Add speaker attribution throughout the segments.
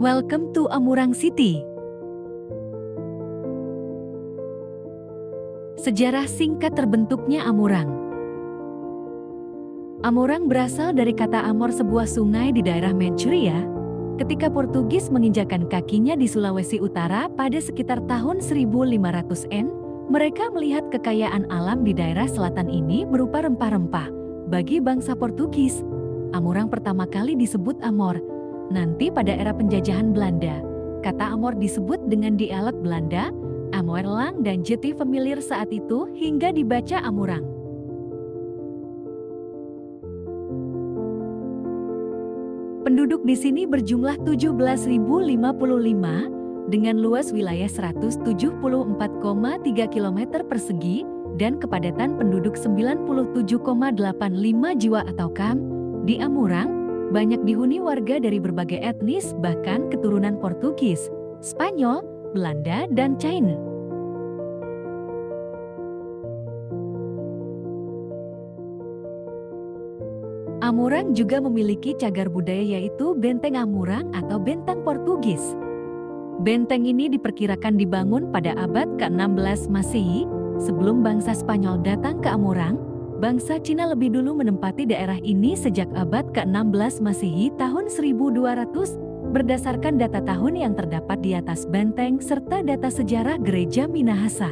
Speaker 1: Welcome to Amurang City. Sejarah singkat terbentuknya Amurang. Amurang berasal dari kata Amor, sebuah sungai di daerah Manchuria. Ketika Portugis menginjakan kakinya di Sulawesi Utara pada sekitar tahun 1500-an, mereka melihat kekayaan alam di daerah selatan ini berupa rempah-rempah. Bagi bangsa Portugis, Amurang pertama kali disebut Amor. Nanti pada era penjajahan Belanda, kata Amor disebut dengan dialek Belanda, Amoerlang, dan jeti familiar saat itu hingga dibaca Amurang. Penduduk di sini berjumlah 17.055 dengan luas wilayah 174,3 km persegi dan kepadatan penduduk 97,85 jiwa atau kam. Di Amurang, banyak dihuni warga dari berbagai etnis, bahkan keturunan Portugis, Spanyol, Belanda, dan China. Amurang juga memiliki cagar budaya yaitu Benteng Amurang atau Benteng Portugis. Benteng ini diperkirakan dibangun pada abad ke-16 Masehi. Sebelum bangsa Spanyol datang ke Amurang, bangsa Cina lebih dulu menempati daerah ini sejak abad ke-16 Masehi tahun 1200 berdasarkan data tahun yang terdapat di atas benteng serta data sejarah gereja Minahasa.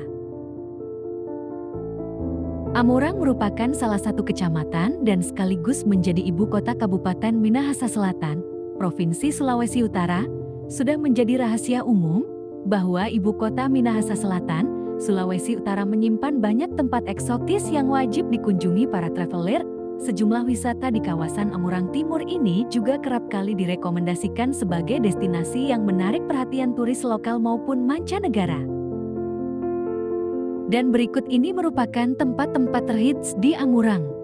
Speaker 1: Amurang merupakan salah satu kecamatan dan sekaligus menjadi ibu kota Kabupaten Minahasa Selatan, Provinsi Sulawesi Utara. Sudah menjadi rahasia umum bahwa ibu kota Minahasa Selatan, Sulawesi Utara menyimpan banyak tempat eksotis yang wajib dikunjungi para traveler. Sejumlah wisata di kawasan Amurang Timur ini juga kerap kali direkomendasikan sebagai destinasi yang menarik perhatian turis lokal maupun mancanegara. Dan berikut ini merupakan tempat-tempat terhits di Amurang.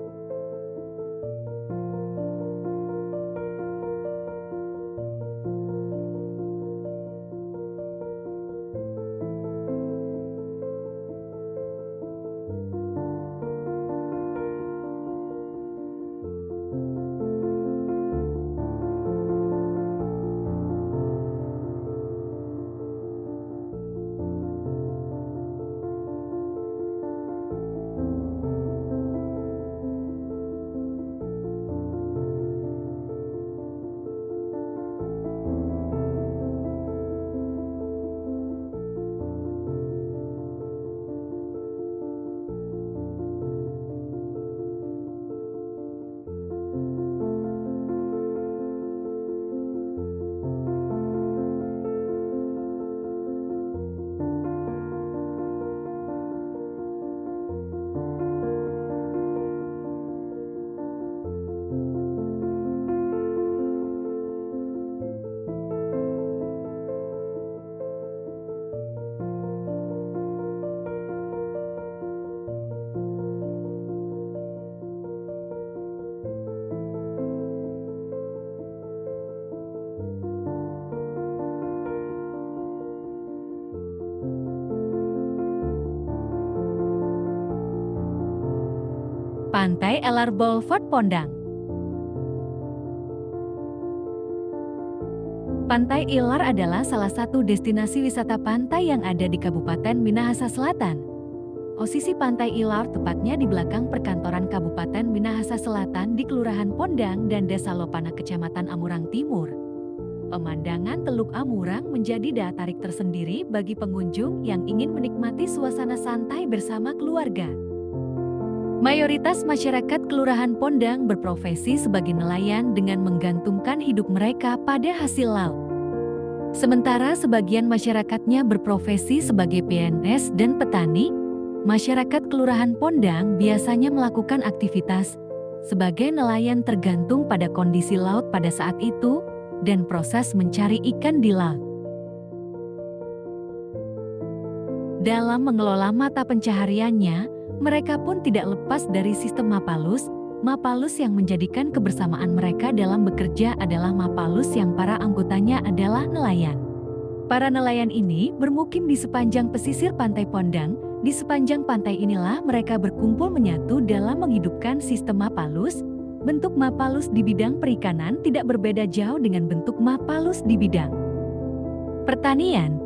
Speaker 1: Pantai Elar Boulevard Pondang. Pantai Ilar adalah salah satu destinasi wisata pantai yang ada di Kabupaten Minahasa Selatan. Posisi Pantai Ilar tepatnya di belakang perkantoran Kabupaten Minahasa Selatan di Kelurahan Pondang dan Desa Lopana, Kecamatan Amurang Timur. Pemandangan Teluk Amurang menjadi daya tarik tersendiri bagi pengunjung yang ingin menikmati suasana santai bersama keluarga. Mayoritas masyarakat Kelurahan Pondang berprofesi sebagai nelayan dengan menggantungkan hidup mereka pada hasil laut. Sementara sebagian masyarakatnya berprofesi sebagai PNS dan petani, masyarakat Kelurahan Pondang biasanya melakukan aktivitas sebagai nelayan tergantung pada kondisi laut pada saat itu dan proses mencari ikan di laut. Dalam mengelola mata pencahariannya, mereka pun tidak lepas dari sistem Mapalus. Mapalus yang menjadikan kebersamaan mereka dalam bekerja adalah Mapalus yang para anggotanya adalah nelayan. Para nelayan ini bermukim di sepanjang pesisir Pantai Pondang. Di sepanjang pantai inilah mereka berkumpul menyatu dalam menghidupkan sistem Mapalus. Bentuk Mapalus di bidang perikanan tidak berbeda jauh dengan bentuk Mapalus di bidang Pertanian.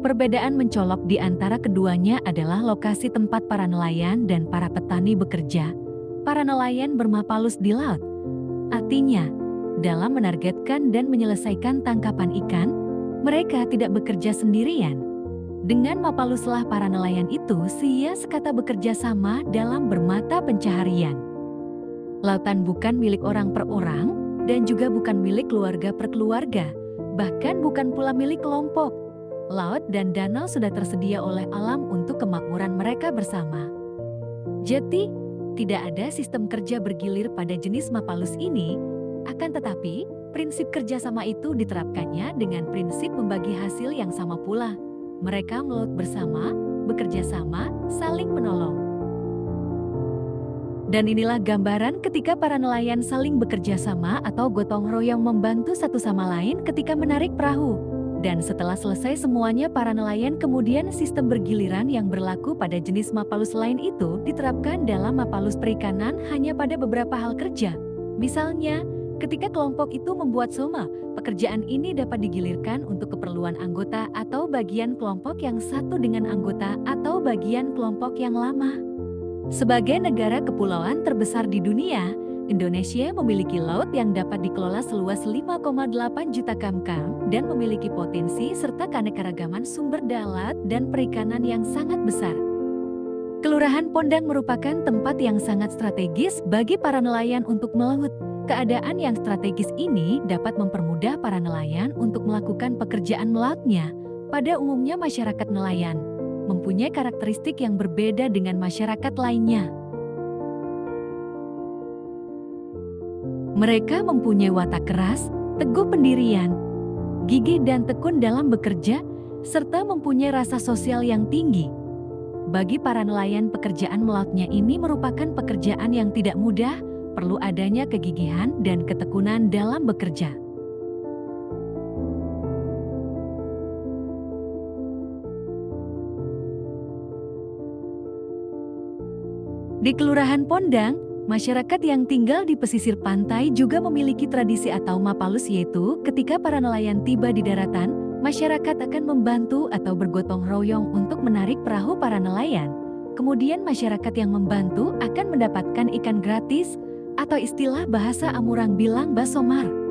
Speaker 1: Perbedaan mencolok di antara keduanya adalah lokasi tempat para nelayan dan para petani bekerja. Para nelayan bermapalus di laut. Artinya, dalam menargetkan dan menyelesaikan tangkapan ikan, mereka tidak bekerja sendirian. Dengan mapaluslah para nelayan itu sia sekata bekerja sama dalam bermata pencaharian. Lautan bukan milik orang per orang dan juga bukan milik keluarga per keluarga, bahkan bukan pula milik kelompok. Laut dan danau sudah tersedia oleh alam untuk kemakmuran mereka bersama. Jadi, tidak ada sistem kerja bergilir pada jenis mapalus ini, akan tetapi prinsip kerjasama itu diterapkannya dengan prinsip membagi hasil yang sama pula. Mereka melaut bersama, bekerja sama, saling menolong. Dan inilah gambaran ketika para nelayan saling bekerja sama atau gotong royong membantu satu sama lain ketika menarik perahu. Dan setelah selesai semuanya, para nelayan kemudian sistem bergiliran yang berlaku pada jenis mapalus lain itu diterapkan dalam mapalus perikanan hanya pada beberapa hal kerja. Misalnya, ketika kelompok itu membuat soma, pekerjaan ini dapat digilirkan untuk keperluan anggota atau bagian kelompok yang satu dengan anggota atau bagian kelompok yang lama. Sebagai negara kepulauan terbesar di dunia, Indonesia memiliki laut yang dapat dikelola seluas 5,8 juta km dan memiliki potensi serta keanekaragaman sumber daya laut dan perikanan yang sangat besar. Kelurahan Pondang merupakan tempat yang sangat strategis bagi para nelayan untuk melaut. Keadaan yang strategis ini dapat mempermudah para nelayan untuk melakukan pekerjaan melautnya. Pada umumnya masyarakat nelayan mempunyai karakteristik yang berbeda dengan masyarakat lainnya. Mereka mempunyai watak keras, teguh pendirian, gigih dan tekun dalam bekerja, serta mempunyai rasa sosial yang tinggi. Bagi para nelayan, pekerjaan melautnya ini merupakan pekerjaan yang tidak mudah, perlu adanya kegigihan dan ketekunan dalam bekerja. Di Kelurahan Pondang, masyarakat yang tinggal di pesisir pantai juga memiliki tradisi atau mapalus, yaitu ketika para nelayan tiba di daratan, masyarakat akan membantu atau bergotong royong untuk menarik perahu para nelayan. Kemudian masyarakat yang membantu akan mendapatkan ikan gratis atau istilah bahasa Amurang bilang basomar.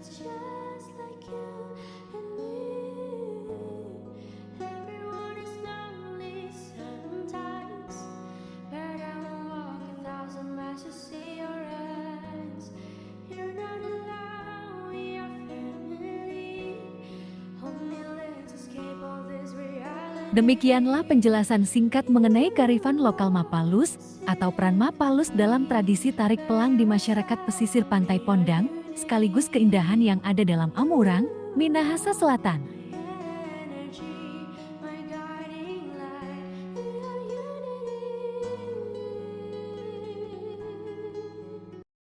Speaker 2: It's just like you and me. Everyone is lonely sometimes, but I will walk 1,000 miles to see your eyes. You're not alone, we are family. Hold me, let's escape all this reality.
Speaker 1: Demikianlah penjelasan singkat mengenai kearifan lokal Mapalus atau peran Mapalus dalam tradisi tarik pelang di masyarakat pesisir pantai Pondang, sekaligus keindahan yang ada dalam Amurang, Minahasa Selatan.